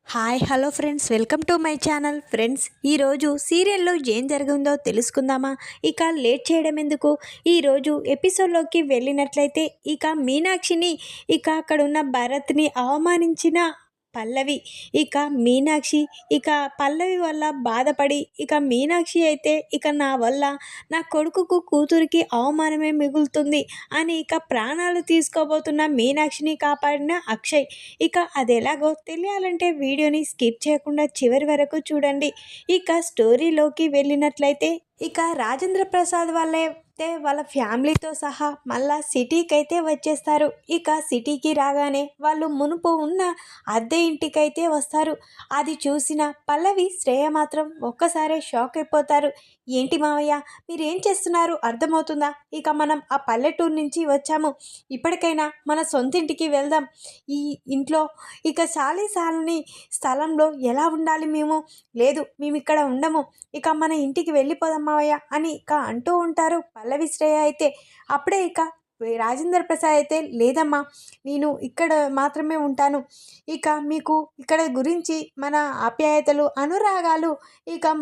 Hi hello friends, welcome to my channel. Friends, ఈరోజు సీరియల్లో ఏం జరిగిందో తెలుసుకుందామా? ఇక లేట్ చేయడం ఎందుకు, ఈరోజు ఎపిసోడ్లోకి వెళ్ళినట్లయితే ఇక మీనాక్షిని అక్కడ ఉన్న భరత్ని అవమానించిన పల్లవి, మీనాక్షి పల్లవి వల్ల బాధపడి మీనాక్షి అయితే నా వల్ల నా కొడుకుకు కూతురికి అవమానమే మిగులుతుంది అని ప్రాణాలు తీసుకోబోతున్న మీనాక్షిని కాపాడిన అక్షయ్. అది ఎలాగో తెలియాలంటే వీడియోని స్కిప్ చేయకుండా చివరి వరకు చూడండి. స్టోరీలోకి వెళ్ళినట్లయితే రాజేంద్ర ప్రసాద్ వాళ్ళ ఫ్యామిలీతో సహా మళ్ళా సిటీకి అయితే వచ్చేస్తారు. సిటీకి రాగానే వాళ్ళు మునుపు ఉన్న అద్దె ఇంటికైతే వస్తారు. అది చూసిన పల్లవి శ్రేయ మాత్రం ఒక్కసారే షాక్ అయిపోతారు. ఏంటి మావయ్య, మీరేం చేస్తున్నారు అర్థమవుతుందా? మనం ఆ పల్లెటూరు నుంచి వచ్చాము, ఇప్పటికైనా మన సొంత ఇంటికి వెళ్దాం. ఈ ఇంట్లో చాలీసాలని స్థలంలో ఎలా ఉండాలి మేము? లేదు, మేము ఇక్కడ ఉండము, మన ఇంటికి వెళ్ళిపోదాం మావయ్య అని అంటూ ఉంటారు పల్లవి శ్రేయ అయితే. అప్పుడే రాజేంద్ర ప్రసాద్ అయితే, లేదమ్మా, నేను ఇక్కడ మాత్రమే ఉంటాను, మీకు ఇక్కడ గురించి మన ఆప్యాయతలు అనురాగాలు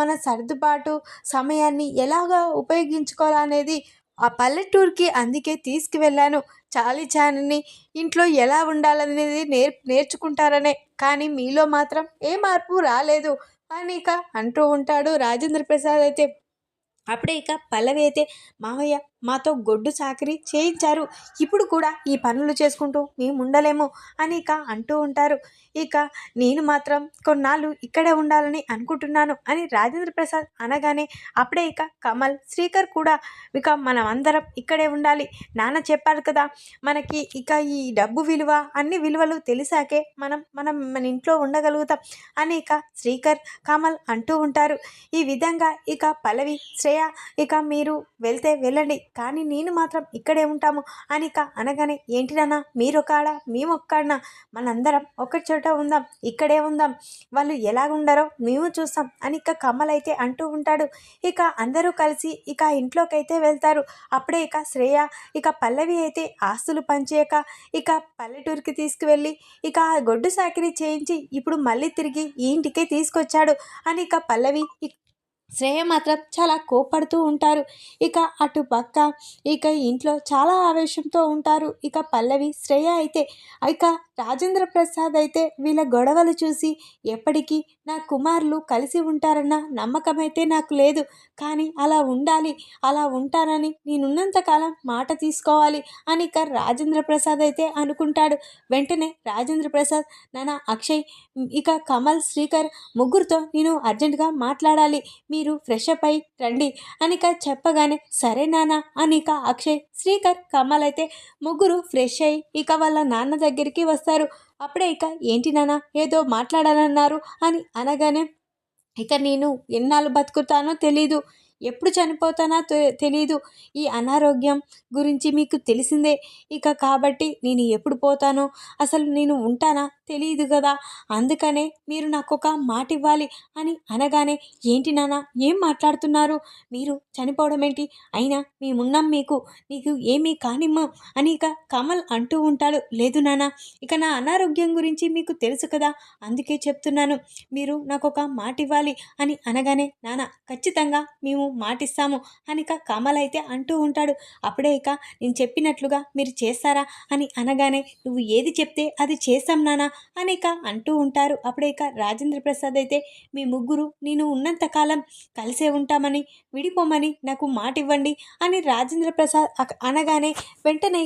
మన సర్దుబాటు సమయాన్ని ఎలాగా ఉపయోగించుకోవాలనేది ఆ పల్లెటూరుకి అందుకే తీసుకువెళ్ళాను. చాలీచాలని ఇంట్లో ఎలా ఉండాలనేది నేర్చుకుంటారనే, కానీ మీలో మాత్రం ఏ మార్పు రాలేదు అని అంటూ ఉంటాడు రాజేంద్ర ప్రసాద్ అయితే. అప్పుడే పల్లవి అయితే, మావయ్య మాతో గొడ్డు చాకరీ చేయించారు, ఇప్పుడు కూడా ఈ పనులు చేసుకుంటూ మేము ఉండలేము అని అంటూ ఉంటారు. నేను మాత్రం కొన్నాళ్ళు ఇక్కడే ఉండాలని అనుకుంటున్నాను అని రాజేంద్ర ప్రసాద్ అనగానే, అప్పుడే కమల్ శ్రీకర్ కూడా మనం అందరం ఇక్కడే ఉండాలి, నాన్న చెప్పారు కదా మనకి ఈ డబ్బు విలువ అన్ని విలువలు తెలిసాకే మనం మనం మన ఇంట్లో ఉండగలుగుతాం అని శ్రీకర్ కమల్ అంటూ ఉంటారు. ఈ విధంగా పల్లవి శ్రేయ మీరు వెళ్తే వెళ్ళండి, కానీ నేను మాత్రం ఇక్కడే ఉంటాము అని అనగానే, ఏంటి నాన్న మీరు ఒకాడ మేము ఒక్కడనా, మనందరం ఒక చోట ఉందాం, ఇక్కడే ఉందాం, వాళ్ళు ఎలాగుండారో మేము చూస్తాం అని కమల్ అయితే అంటూ ఉంటాడు. అందరూ కలిసి ఇంట్లోకి అయితే వెళ్తారు. అప్పుడే శ్రేయ పల్లవి అయితే ఆస్తులు పంచేయక పల్లెటూరుకి తీసుకువెళ్ళి ఆ గొడ్డు సాకిరీ చేయించి ఇప్పుడు మళ్ళీ తిరిగి ఈ ఇంటికే తీసుకొచ్చాడు అని పల్లవి శ్రేయ మాత్రం చాలా కోపడుతూ ఉంటారు. అటు పక్క ఇంట్లో చాలా ఆవేశంతో ఉంటారు పల్లవి శ్రేయ అయితే. రాజేంద్ర ప్రసాద్ అయితే వీళ్ళ గొడవలు చూసి, ఎప్పటికీ నా కుమారులు కలిసి ఉంటారన్న నమ్మకం అయితే నాకు లేదు, కానీ అలా ఉండాలి, అలా ఉంటానని నేనున్నంతకాలం మాట తీసుకోవాలి అని రాజేంద్ర ప్రసాద్ అయితే అనుకుంటాడు. వెంటనే రాజేంద్ర ప్రసాద్, నాన్న అక్షయ్, కమల్ శ్రీకర్ ముగ్గురితో నేను అర్జెంటుగా మాట్లాడాలి, మీరు ఫ్రెష్ అప్ అయి రండి అని చెప్పగానే, సరే నాన్న అని అక్షయ్ శ్రీకర్ కమల్ అయితే ముగ్గురు ఫ్రెష్ అయ్యి వాళ్ళ నాన్న దగ్గరికి వస్తారు. అప్పుడే ఏంటి నాన్న ఏదో మాట్లాడాలన్నారు అని అనగానే, నేను ఎన్నాళ్ళు బతుకుతానో తెలీదు, ఎప్పుడు చనిపోతానో తెలీదు, ఈ అనారోగ్యం గురించి మీకు తెలిసిందే, కాబట్టి నేను ఎప్పుడు పోతానో అసలు నేను ఉంటానా తెలియదు కదా, అందుకనే మీరు నాకు ఒక మాట ఇవ్వాలి అని అనగానే, ఏంటి నాన్న ఏం మాట్లాడుతున్నారు, మీరు చనిపోవడం ఏంటి, అయినా మేమున్నాం, నీకు ఏమీ కానిమ్మా అని కమల్ అంటూ ఉంటాడు. లేదు నాన్న, నా అనారోగ్యం గురించి మీకు తెలుసు కదా, అందుకే చెప్తున్నాను, మీరు నాకు ఒక మాట ఇవ్వాలి అని అనగానే, నాన్న ఖచ్చితంగా మేము మాటిస్తాము అని కమల్ అయితే అంటూ ఉంటాడు. అప్పుడే నేను చెప్పినట్లుగా మీరు చేస్తారా అని అనగానే, నువ్వు ఏది చెప్తే అది చేస్తాం నాన్న అని అంటూ ఉంటారు. అప్పుడే రాజేంద్ర ప్రసాద్ అయితే, మీ ముగ్గురు నేను ఉన్నంతకాలం కలిసే ఉంటామని, విడిపోమని నాకు మాట ఇవ్వండి అని రాజేంద్ర ప్రసాద్ అనగానే, వెంటనే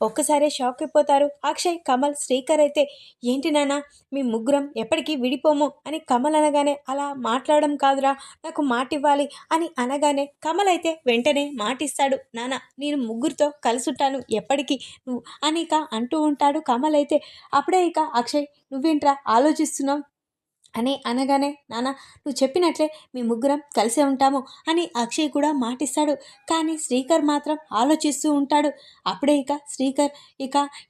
ఒక్కసారే షాక్ అయిపోతారు అక్షయ్, కమల్, శ్రీకర్ అయితే. ఏంటి నాన్న మీ ముగ్గురం ఎప్పటికీ విడిపోము అని కమల్ అనగానే, అలా మాట్లాడడం కాదురా, నాకు మాట ఇవ్వాలి అని అనగానే కమల్ అయితే వెంటనే మాటిస్తాడు. నాన్న నేను ముగ్గురితో కలిసి ఉంటాను ఎప్పటికీ నువ్వు అని అంటూ ఉంటాడు కమల్ అయితే. అప్పుడే అక్షయ్, నువ్వేంట్రా ఆలోచిస్తున్నావు అని అనగానే, నాన్న నువ్వు చెప్పినట్లే మీ ముగ్గురం కలిసే ఉంటాము అని అక్షయ్ కూడా మాటిస్తాడు. కానీ శ్రీకర్ మాత్రం ఆలోచిస్తూ ఉంటాడు. అప్పుడే శ్రీకర్,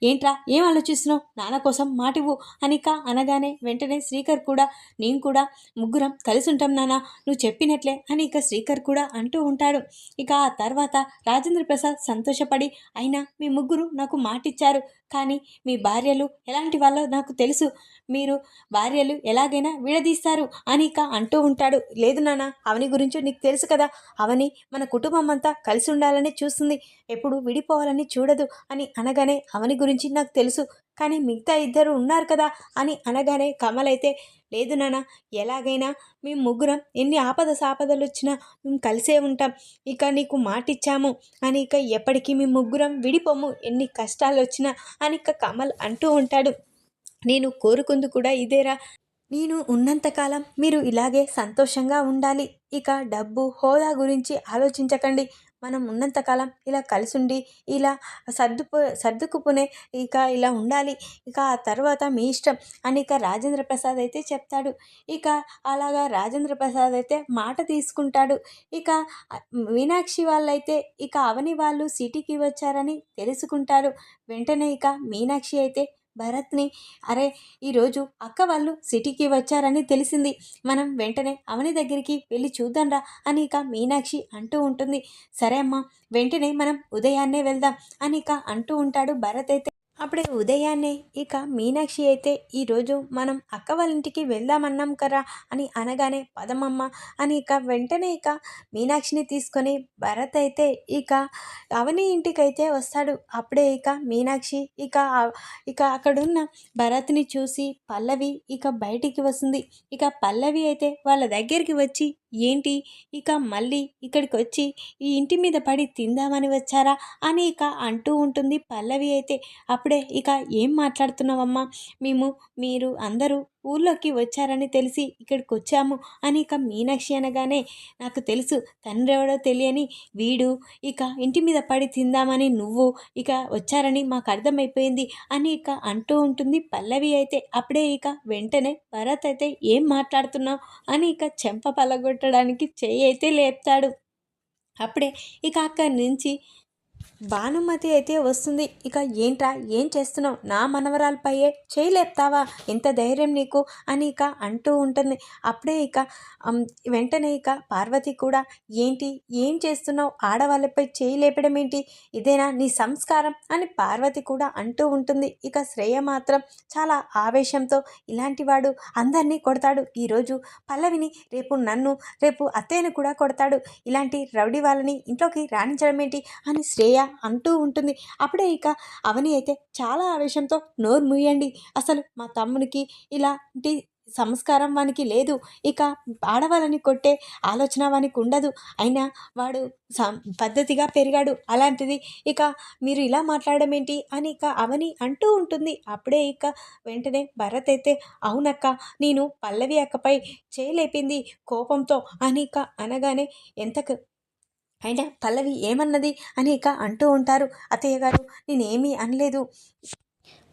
ఏంట్రా ఏం ఆలోచిస్తున్నావు, నాన్న కోసం మాటివ్వు అని అనగానే, వెంటనే శ్రీకర్ కూడా, నేను కూడా ముగ్గురం కలిసి ఉంటాం నాన్న, నువ్వు చెప్పినట్లే అని శ్రీకర్ కూడా అంటూ ఉంటాడు. ఆ తర్వాత రాజేంద్ర ప్రసాద్ సంతోషపడి, అయినా మీ ముగ్గురు నాకు మాటిచ్చారు, కానీ మీ భార్యలు ఎలాంటి వాళ్ళో నాకు తెలుసు. మీరు భార్యలు ఎలాగైనా విడదీస్తారు అని ఇక అంటూ ఉంటాడు. లేదు నాన్న, అవని గురించి నీకు తెలుసు కదా, అవని మన కుటుంబం అంతా కలిసి ఉండాలని చూస్తుంది, ఎప్పుడు విడిపోవాలని చూడదు అని అనగానే అవని గురించి నాకు తెలుసు, కానీ మిగతా ఇద్దరు ఉన్నారు కదా అని అనగానే కమల్ అయితే లేదు నాన్న, ఎలాగైనా మేము ముగ్గురం ఎన్ని ఆపద సాపదలు వచ్చినా మేము కలిసే ఉంటాం, ఇక నీకు మాటిచ్చాము అని, ఇక ఎప్పటికీ మేము ముగ్గురం విడిపోము ఎన్ని కష్టాలు వచ్చినా అని ఇక కమల్ అంటూ ఉంటాడు. నేను కోరుకుంది కూడా ఇదేరా, నేను ఉన్నంతకాలం మీరు ఇలాగే సంతోషంగా ఉండాలి, ఇక డబ్బు హోదా గురించి ఆలోచించకండి, మనం ఉన్నంతకాలం ఇలా కలిసుండి ఇలా సర్దుకుపోనే ఇక ఇలా ఉండాలి, ఇక ఆ తర్వాత మీ ఇష్టం అని ఇక రాజేంద్ర ప్రసాద్ అయితే చెప్తాడు. ఇక అలాగా రాజేంద్ర ప్రసాద్ అయితే మాట తీసుకుంటాడు. ఇక మీనాక్షి వాళ్ళైతే ఇక అవని వాళ్ళు సిటీకి వచ్చారని తెలుసుకుంటారు. వెంటనే ఇక మీనాక్షి అయితే భరత్ని, అరే ఈరోజు అక్క వాళ్ళు సిటీకి వచ్చారని తెలిసింది, మనం వెంటనే అవని దగ్గరికి వెళ్ళి చూద్దాంరా అని ఇక మీనాక్షి అంటూ ఉంటుంది. సరే అమ్మా, వెంటనే మనం ఉదయాన్నే వెళ్దాం అని ఇక అంటూ ఉంటాడు భరత్ అయితే. అప్పుడే ఉదయాన్నే ఇక మీనాక్షి అయితే ఈరోజు మనం అక్క వాళ్ళ ఇంటికి వెళ్దామన్నాం కదా అని అనగానే పదమమ్మ అని ఇక వెంటనే ఇక మీనాక్షిని తీసుకొని భరత్ అయితే ఇక అవని ఇంటికైతే వస్తాడు. అప్పుడే ఇక మీనాక్షి ఇక అక్కడున్న భరత్ని చూసి పల్లవి ఇక బయటికి వస్తుంది. ఇక పల్లవి అయితే వాళ్ళ దగ్గరికి వచ్చి ఏంటి ఇక మళ్ళీ ఇక్కడికి వచ్చి ఈ ఇంటి మీద పడి తిందామని వచ్చారా అని ఇక అంటూ ఉంటుంది పల్లవి అయితే. అప్పుడే ఇక ఏం మాట్లాడుతున్నావమ్మా, మీరు అందరూ ఊళ్ళోకి వచ్చారని తెలిసి ఇక్కడికి వచ్చాము అని ఇక మీనాక్షి అనగానే నాకు తెలుసు, తండ్రి ఎవడో తెలియని వీడు ఇక ఇంటి మీద పడి తిందామని నువ్వు ఇక వచ్చారని మాకు అర్థమైపోయింది అని ఇక అంటూ ఉంటుంది పల్లవి అయితే. అప్పుడే ఇక వెంటనే భరత్ అయితే ఏం మాట్లాడుతున్నావు అని ఇక చెంప పలగొట్టడానికి చెయ్యి అయితే లేపుతాడు. అప్పుడే ఇక అక్కడి నుంచి భానుమతి అయితే వస్తుంది. ఇక ఏంట్రా, ఏం చేస్తున్నావు, నా మనవరాలపైయే చేయలేపుతావా, ఎంత ధైర్యం నీకు అని ఇక అంటూ ఉంటుంది. అప్పుడే ఇక వెంటనే ఇక పార్వతి కూడా ఏంటి, ఏం చేస్తున్నావు, ఆడవాళ్ళపై చేయి లేపడం ఏంటి, ఇదేనా నీ సంస్కారం అని పార్వతి కూడా అంటూ ఉంటుంది. ఇక శ్రేయ మాత్రం చాలా ఆవేశంతో ఇలాంటి వాడు అందరినీ కొడతాడు, ఈరోజు పల్లవిని, రేపు నన్ను, రేపు అత్తయ్యను కూడా కొడతాడు, ఇలాంటి రౌడీ వాళ్ళని ఇంట్లోకి రాణించడం ఏంటి అని శ్రేయ అంటూ ఉంటుంది. అప్పుడే ఇక అవని అయితే చాలా ఆవేశంతో నోరు మూయండి, అసలు మా తమ్మునికి ఇలాంటి సంస్కారం వానికి లేదు, ఇక ఆడవాళ్ళని కొట్టే ఆలోచన వానికి ఉండదు, అయినా వాడు పద్ధతిగా పెరిగాడు, అలాంటిది ఇక మీరు ఇలా మాట్లాడడం ఏంటి అని ఇక అవని అంటూ ఉంటుంది. అప్పుడే ఇక వెంటనే భరత్ అయితే అవునక్క, నేను పల్లవి అక్కపై చేయలేపింది కోపంతో అని ఇక అనగానే ఎంతకు అయినా పల్లవి ఏమన్నది అని ఇక అంటూ ఉంటారు. అత్తయ్య గారు, నేనేమీ అనలేదు,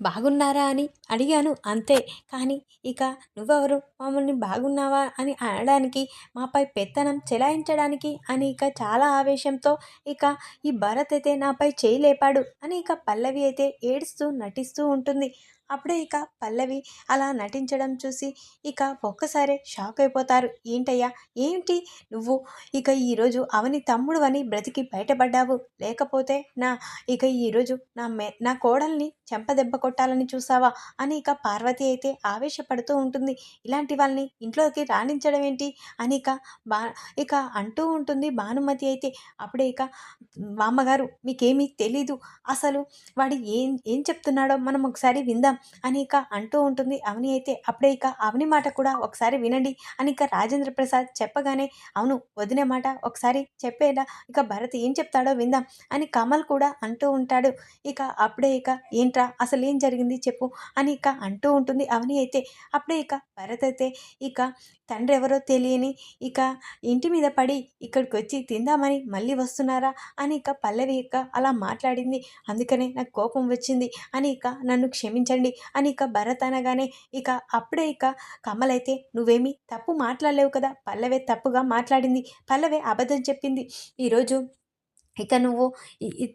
బాగున్నారా అని అడిగాను అంతే, కానీ ఇక నువ్వెవరు మమ్మల్ని బాగున్నావా అని అనడానికి, మాపై పెత్తనం చెలాయించడానికి అని ఇక చాలా ఆవేశంతో ఇక ఈ భరత్ అయితే నాపై చేయి లేపాడు అని ఇక పల్లవి అయితే ఏడుస్తూ నటిస్తూ ఉంటుంది. అప్పుడే ఇక పల్లవి అలా నటించడం చూసి ఇక ఒక్కసారే షాక్ అయిపోతారు. ఏంటయ్యా, ఏంటి నువ్వు ఇక ఈరోజు అవని తమ్ముడు అని బ్రతికి బయటపడ్డావు, లేకపోతే ఈరోజు నా కోడల్ని చెంపదెబ్బ కొట్టాలని చూసావా అని ఇక పార్వతి అయితే ఆవేశపడుతూ ఉంటుంది. ఇలాంటి వాళ్ళని ఇంట్లోకి రాణించడం ఏంటి అని ఇక అంటూ ఉంటుంది భానుమతి అయితే. అప్పుడే ఇక మామ్మగారు, మీకేమీ తెలీదు, అసలు వాడు ఏం ఏం చెప్తున్నాడో మనం ఒకసారి విందాం అని ఇక అంటూ ఉంటుంది అవని అయితే. అప్పుడే ఇక అవని మాట కూడా ఒకసారి వినండి అని ఇక రాజేంద్ర ప్రసాద్ చెప్పగానే, అవును వదిన మాట ఒకసారి చెప్పేలా, ఇక భరత్ ఏం చెప్తాడో విందాం అని కమల్ కూడా అంటూ ఉంటాడు. ఇక అప్పుడే ఇక ఏంట్రా, అసలు ఏం జరిగింది చెప్పు అని ఇక అంటూ ఉంటుంది అవని అయితే. అప్పుడే ఇక భరత్ అయితే ఇక తండ్రి ఎవరో తెలియని ఇక ఇంటి మీద పడి ఇక్కడికి వచ్చి తిందామని మళ్ళీ వస్తున్నారా అని ఇక పల్లవి ఇక అలా మాట్లాడింది, అందుకనే నాకు కోపం వచ్చింది అని ఇక నన్ను క్షమించండి అని ఇక భరత్ అనగానే ఇక అప్పుడే ఇక కమల్ అయితే నువ్వేమీ తప్పు మాట్లాడలేవు కదా, పల్లవే తప్పుగా మాట్లాడింది, పల్లవే అబద్ధం చెప్పింది, ఈరోజు ఇక నువ్వు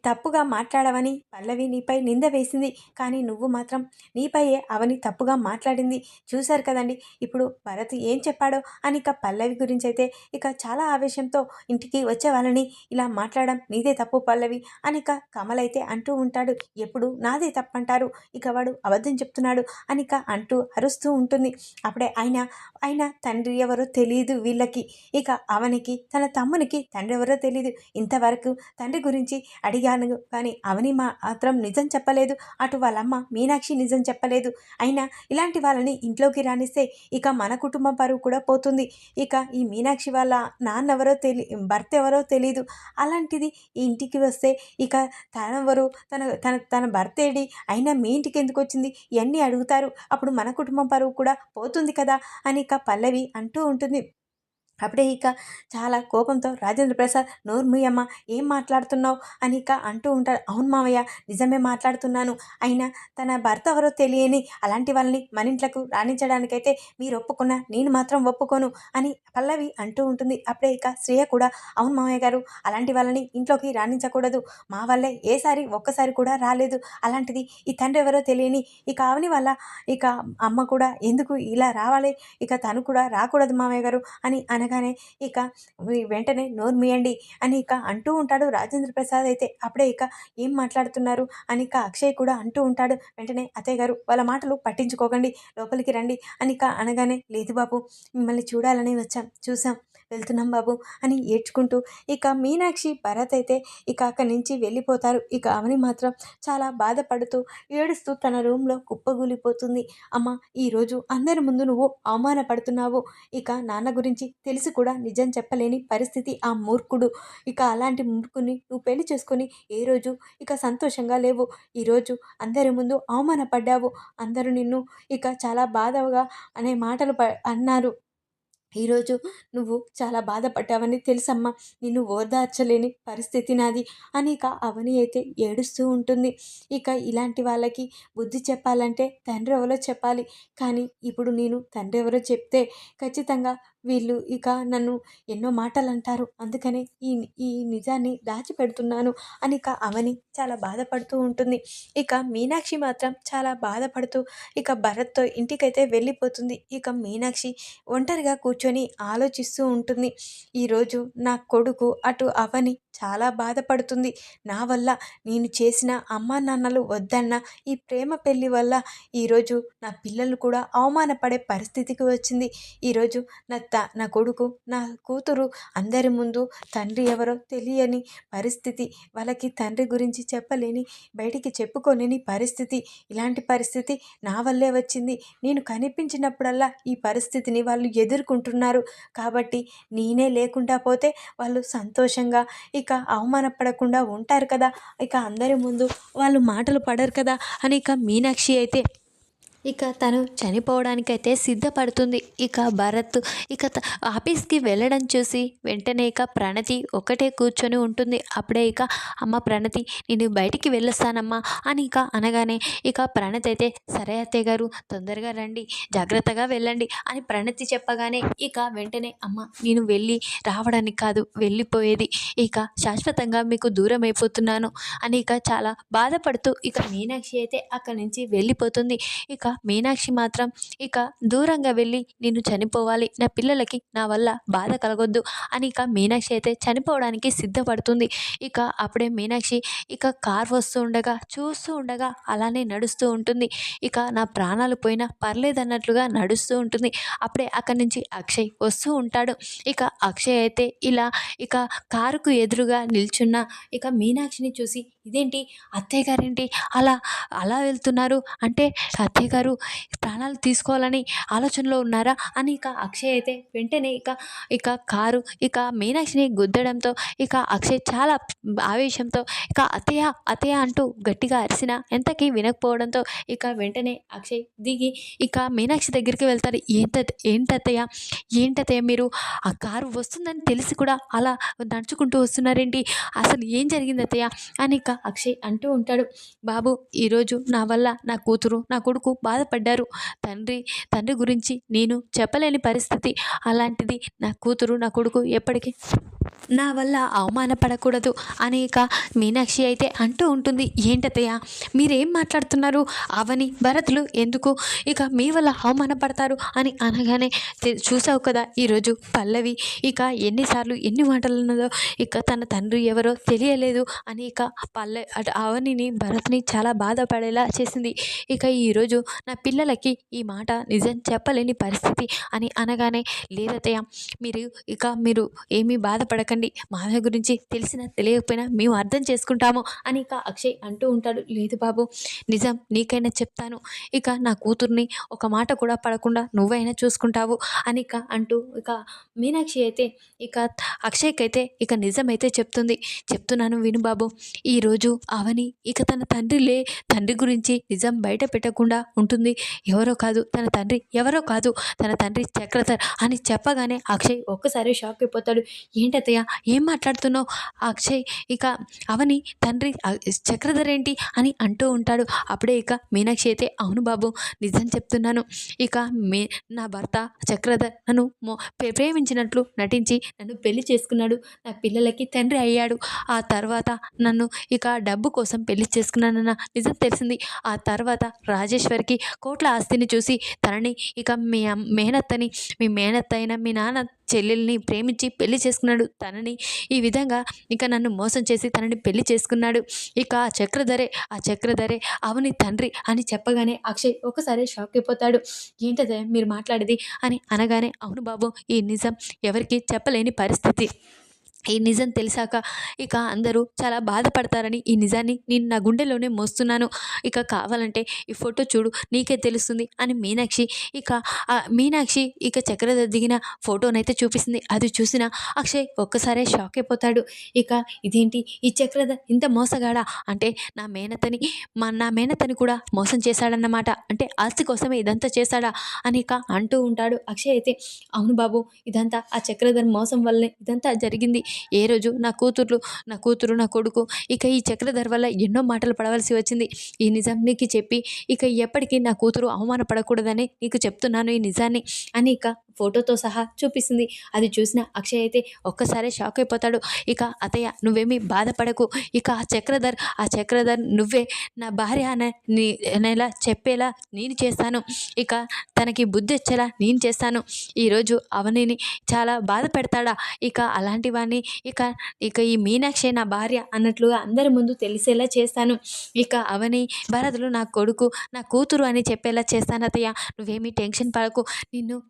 తప్పుగా మాట్లాడవని పల్లవి నీపై నింద వేసింది. కానీ నువ్వు మాత్రం నీపైయే అవని తప్పుగా మాట్లాడింది. చూశారు కదండి ఇప్పుడు భరత్ ఏం చెప్పాడో అని. ఇక పల్లవి గురించి అయితే ఇక చాలా ఆవేశంతో ఇంటికి వచ్చే వాళ్ళని ఇలా మాట్లాడడం నీదే తప్పు పల్లవి అని ఇక కమల్ అయితే అంటూ ఉంటాడు. ఎప్పుడు నాదే తప్పంటారు, ఇక వాడు అబద్ధం చెప్తున్నాడు అని ఇక అంటూ అరుస్తూ ఉంటుంది. అప్పుడే ఆయన తండ్రి ఎవరో తెలియదు వీళ్ళకి. ఇక అవనికి తన తమ్మునికి తండ్రి ఎవరో తెలియదు. ఇంతవరకు తండ్రి గురించి అడిగాను కానీ అవని మాత్రం నిజం చెప్పలేదు. అటు వాళ్ళమ్మ మీనాక్షి నిజం చెప్పలేదు. అయినా ఇలాంటి వాళ్ళని ఇంట్లోకి రానిస్తే ఇక మన కుటుంబం పరువు కూడా పోతుంది. ఇక ఈ మీనాక్షి వాళ్ళ నాన్న ఎవరో భర్త ఎవరో తెలీదు. అలాంటిది ఈ ఇంటికి వస్తే ఇక తనెవరు, తన తన తన భర్త ఏడి, అయినా మీ ఇంటికి ఎందుకు వచ్చింది, ఇవన్నీ అడుగుతారు. అప్పుడు మన కుటుంబం పరువు కూడా పోతుంది కదా అని ఇక పల్లవి అంటూ ఉంటుంది. అప్పుడే ఇక చాలా కోపంతో రాజేంద్ర ప్రసాద్ నోరు మూయమ్మ, ఏం మాట్లాడుతున్నావు అని ఇక అంటూ ఉంటాడు. అవును మావయ్య, నిజమే మాట్లాడుతున్నాను. అయినా తన భర్త ఎవరో తెలియని అలాంటి వాళ్ళని మన ఇంట్లోకి రాణించడానికైతే మీరు ఒప్పుకున్నా నేను మాత్రం ఒప్పుకోను అని పల్లవి అంటూ ఉంటుంది. అప్పుడే ఇక శ్రేయ కూడా అవును మావయ్య గారు, అలాంటి వాళ్ళని ఇంట్లోకి రాణించకూడదు. మా వల్లే ఒక్కసారి కూడా రాలేదు. అలాంటిది ఈ తండ్రి ఎవరో తెలియని ఇక అవని వల్ల ఇక అమ్మ కూడా ఎందుకు ఇలా రావాలి, ఇక తను కూడా రాకూడదు మావయ్య గారు అని అనగానే ఇక వెంటనే నోరు మీయండి అని ఇక అంటూ ఉంటాడు రాజేంద్ర ప్రసాద్ అయితే. అప్పుడే ఇక ఏం మాట్లాడుతున్నారు అని ఇక అక్షయ్ కూడా అంటూ ఉంటాడు. వెంటనే అత్తయ్య గారు వాళ్ళ మాటలు పట్టించుకోకండి, లోపలికి రండి అని ఇక అనగానే లేదు బాబు, మిమ్మల్ని చూడాలని చూసాం, వెళ్తున్నాం బాబు అని ఏడ్చుకుంటూ ఇక మీనాక్షి భరత్ అయితే ఇక అక్కడి నుంచి వెళ్ళిపోతారు. ఇక అవని మాత్రం చాలా బాధపడుతూ ఏడుస్తూ తన రూమ్లో కుప్పగూలిపోతుంది. అమ్మ, ఈరోజు అందరి ముందు నువ్వు అవమానపడుతున్నావు. ఇక నాన్న గురించి తెలిసి కూడా నిజం చెప్పలేని పరిస్థితి ఆ మూర్ఖుడు. ఇక అలాంటి మూర్ఖుని నువ్వు పెళ్లి చేసుకొని ఏ రోజు ఇక సంతోషంగా లేవు. ఈరోజు అందరి ముందు అవమానపడ్డావు. అందరూ నిన్ను ఇక చాలా బాధగా అనే మాటలు అన్నారు. ఈరోజు నువ్వు చాలా బాధపడ్డావని తెలుసమ్మా, నిన్ను ఓదార్చలేని పరిస్థితి నాది అని ఇక అవని అయితే ఏడుస్తూ ఉంటుంది. ఇక ఇలాంటి వాళ్ళకి బుద్ధి చెప్పాలంటే తండ్రి ఎవరో చెప్పాలి. కానీ ఇప్పుడు నేను తండ్రి ఎవరో చెప్తే ఖచ్చితంగా వీళ్ళు ఇక నన్ను ఎన్నో మాటలు అంటారు. అందుకనే ఈ ఈ నిజాన్ని దాచిపెడుతున్నాను అని ఇక అవని చాలా బాధపడుతూ ఉంటుంది. ఇక మీనాక్షి మాత్రం చాలా బాధపడుతూ ఇక భరత్తో ఇంటికైతే వెళ్ళిపోతుంది. ఇక మీనాక్షి ఒంటరిగా కూర్చొని ఆలోచిస్తూ ఉంటుంది. ఈరోజు నా కొడుకు అటు అవని చాలా బాధపడుతుంది. నా వల్ల నేను చేసిన అమ్మా నాన్నలు వద్దన్న ఈ ప్రేమ పెళ్లి వల్ల ఈరోజు నా పిల్లలు కూడా అవమానపడే పరిస్థితికి వచ్చింది. ఈరోజు నా కొడుకు, నా కూతురు అందరి ముందు తండ్రి ఎవరో తెలియని పరిస్థితి, వాళ్ళకి తండ్రి గురించి చెప్పలేని, బయటికి చెప్పుకోలేని పరిస్థితి. ఇలాంటి పరిస్థితి నా వల్లే వచ్చింది. నేను కనిపించినప్పుడల్లా ఈ పరిస్థితిని వాళ్ళు ఎదుర్కొంటున్నారు. కాబట్టి నేనే లేకుండా పోతే వాళ్ళు సంతోషంగా ఇక అవమానపడకుండా ఉంటారు కదా, ఇక అందరి ముందు వాళ్ళు మాటలు పడరు కదా అని ఇక మీనాక్షి అయితే ఇక తను చనిపోవడానికైతే సిద్ధపడుతుంది. ఇక భరత్ ఇక ఆఫీస్కి వెళ్ళడం చూసి వెంటనే ఇక ప్రణతి ఒకటే కూర్చొని ఉంటుంది. అప్పుడే ఇక అమ్మ ప్రణతి, నేను బయటికి వెళ్ళొస్తానమ్మా అని ఇక అనగానే ఇక ప్రణతి అయితే సరే అత్తయ్య గారు, తొందరగా రండి, జాగ్రత్తగా వెళ్ళండి అని ప్రణతి చెప్పగానే ఇక వెంటనే అమ్మ, నేను వెళ్ళి రావడానికి కాదు వెళ్ళిపోయేది, ఇక శాశ్వతంగా మీకు దూరం అయిపోతున్నాను అని ఇక చాలా బాధపడుతూ ఇక మీనాక్షి అయితే అక్కడి నుంచి వెళ్ళిపోతుంది. ఇక మీనాక్షి మాత్రం ఇక దూరంగా వెళ్ళి నేను చనిపోవాలి, నా పిల్లలకి నా వల్ల బాధ కలగొద్దు అని ఇక మీనాక్షి అయితే చనిపోవడానికి సిద్ధపడుతుంది. ఇక అప్పుడే మీనాక్షి ఇక కార్ వస్తూ ఉండగా చూస్తూ ఉండగా అలానే నడుస్తూ ఉంటుంది. ఇక నా ప్రాణాలు పోయినా పర్లేదన్నట్లుగా నడుస్తూ ఉంటుంది. అప్పుడే అక్కడి నుంచి అక్షయ్ వస్తూ ఉంటాడు. ఇక అక్షయ్ అయితే ఇలా ఇక కారుకు ఎదురుగా నిల్చున్న ఇక మీనాక్షిని చూసి ఇదేంటి అత్తయ్య గారేంటి అలా అలా వెళ్తున్నారు అంటే అత్తయ్య గారు ప్రాణాలు తీసుకోవాలని ఆలోచనలో ఉన్నారా అని ఇక అక్షయ్ అయితే వెంటనే ఇక కారు ఇక మీనాక్షిని గుద్దడంతో ఇక అక్షయ్ చాలా ఆవేశంతో ఇక అత్తయ్య అత్తయ్య అంటూ గట్టిగా అరిసిన ఎంతకీ వినకపోవడంతో ఇక వెంటనే అక్షయ్ దిగి ఇక మీనాక్షి దగ్గరికి వెళ్తారు. ఏంటత్తయ్య మీరు ఆ కారు వస్తుందని తెలిసి కూడా అలా నడుచుకుంటూ వస్తున్నారేంటి, అసలు ఏం జరిగింది అత్తయ్య అని ఇక అక్షయ్ అంటూ ఉంటాడు. బాబు, ఈరోజు నా వల్ల నా కూతురు నా కొడుకు బాధపడ్డారు. తండ్రి గురించి నేను చెప్పలేని పరిస్థితి, అలాంటిది నా కూతురు నా కొడుకు ఎప్పటికీ నా వల్ల అవమానపడకూడదు అని ఇక మీనాక్షి అయితే అంటూ ఉంటుంది. ఏంటత్తయ్య మీరేం మాట్లాడుతున్నారు? అవని భరతులు ఎందుకు ఇక మీ వల్ల అవమానపడతారు అని అనగానే చూసావు కదా ఈరోజు పల్లవి ఇక ఎన్నిసార్లు ఎన్ని మాటలు ఉన్నదో ఇక తన తండ్రి ఎవరో తెలియలేదు అని ఇక అవనిని భరత్ని చాలా బాధపడేలా చేసింది. ఇక ఈరోజు నా పిల్లలకి ఈ మాట నిజం చెప్పలేని పరిస్థితి అని అనగానే లేదత్తయ్య మీరు ఏమీ బాధపడకండి, మాధవ్ గురించి తెలిసినా తెలియకపోయినా మేము అర్థం చేసుకుంటాము అని ఇక అక్షయ్ అంటూ ఉంటాడు. లేదు బాబు, నిజం నీకైనా చెప్తాను, ఇక నా కూతుర్ని ఒక మాట కూడా పడకుండా నువ్వైనా చూసుకుంటావు అని ఇక అంటూ ఇక మీనాక్షి అయితే ఇక అక్షయ్కి అయితే ఇక నిజమైతే చెప్తున్నాను విను బాబు. ఈరోజు అవని ఇక తన తండ్రి గురించి నిజం బయట పెట్టకుండా ఉంటుంది. ఎవరో కాదు తన తండ్రి చక్రధర్ అని చెప్పగానే అక్షయ్ ఒక్కసారి షాక్ అయిపోతాడు. ఏంటత్తయ్య ఏం మాట్లాడుతున్నావు? అక్షయ్ ఇక అవని తండ్రి చక్రధర్ ఏంటి అని అంటూ ఉంటాడు. అప్పుడే ఇక మీనాక్షి అయితే అవును బాబు, నిజం చెప్తున్నాను, ఇక నా భర్త చక్రధర్ నన్ను ప్రేమించినట్లు నటించి నన్ను పెళ్లి చేసుకున్నాడు, నా పిల్లలకి తండ్రి అయ్యాడు. ఆ తర్వాత నన్ను ఇక డబ్బు కోసం పెళ్లి చేసుకున్నానన్న నిజం తెలిసింది. ఆ తర్వాత రాజేశ్వరికి కోట్ల ఆస్తిని చూసి తనని ఇక మీ మేనత్త అయిన మీ నాన్న చెల్లెల్ని ప్రేమించి పెళ్లి చేసుకున్నాడు. తనని ఈ విధంగా ఇక నన్ను మోసం చేసి తనని పెళ్లి చేసుకున్నాడు. ఇక ఆ చక్రధరే అవని తండ్రి అని చెప్పగానే అక్షయ్ ఒకసారి షాక్ అయిపోతాడు. ఏంటదే మీరు మాట్లాడేది అని అనగానే అవును బాబు, ఈ నిజం ఎవరికి చెప్పలేని పరిస్థితి. ఈ నిజం తెలిసాక ఇక అందరూ చాలా బాధపడతారని ఈ నిజాన్ని నేను నా గుండెలోనే మోస్తున్నాను. ఇక కావాలంటే ఈ ఫోటో చూడు, నీకే తెలుస్తుంది అని మీనాక్షి ఇక చక్రధర్ దిగిన ఫోటోనైతే చూపిస్తుంది. అది చూసిన అక్షయ్ ఒక్కసారే షాక్ అయిపోతాడు. ఇక ఇదేంటి, ఈ చక్రధర్ ఇంత మోసగాడా? అంటే నా మేనతని కూడా మోసం చేశాడన్నమాట, అంటే ఆస్తి కోసమే ఇదంతా చేశాడా అని ఇక అంటూ ఉంటాడు. అక్షయ్ అయితే అవును బాబు, ఇదంతా ఆ చక్రధర్ మోసం వల్లే ఇదంతా జరిగింది. ఏ రోజు నా కూతురు నా కొడుకు ఇక ఈ చక్రధర్ వల్ల ఎన్నో మాటలు పడవలసి వచ్చింది. ఈ నిజం నీకు చెప్పి ఇక ఎప్పటికీ నా కూతురు అవమానపడకూడదని నీకు చెప్తున్నాను ఈ నిజాన్ని అని ఇక ఫోటోతో సహా చూపిస్తుంది. అది చూసిన అక్షయ్ అయితే ఒక్కసారి షాక్ అయిపోతాడు. ఇక అత్తయ్య నువ్వేమీ బాధపడకు, ఇక ఆ చక్రధర్ నువ్వే నా భార్య అనేలా చెప్పేలా నేను చేస్తాను, ఇక తనకి బుద్ధి వచ్చేలా నేను చేస్తాను. ఈరోజు అవనిని చాలా బాధ పెడతాడా, ఇక అలాంటి వాడిని ఇక ఈ మీనాక్షి నా భార్య అన్నట్లుగా అందరి ముందు తెలిసేలా చేస్తాను. ఇక అవని భరతులు నా కొడుకు నా కూతురు అని చెప్పేలా చేస్తాను అత్తయ్య, నువ్వేమీ టెన్షన్ పడకు,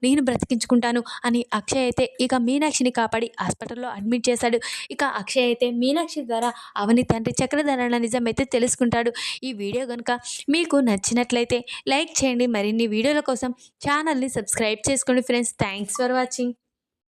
నేను బ్రతికించుకుంటాను అని అక్షయ్ అయితే ఇక మీనాక్షిని కాపాడి హాస్పిటల్లో అడ్మిట్ చేశాడు. ఇక అక్షయ్ అయితే మీనాక్షి ద్వారా అవని తండ్రి చక్రధర నిజం అయితే తెలుసుకుంటాడు. ఈ వీడియో కనుక మీకు నచ్చినట్లయితే లైక్ చేయండి. మరిన్ని వీడియోల కోసం ఛానల్ని సబ్స్క్రైబ్ చేసుకోండి ఫ్రెండ్స్. Thanks for watching.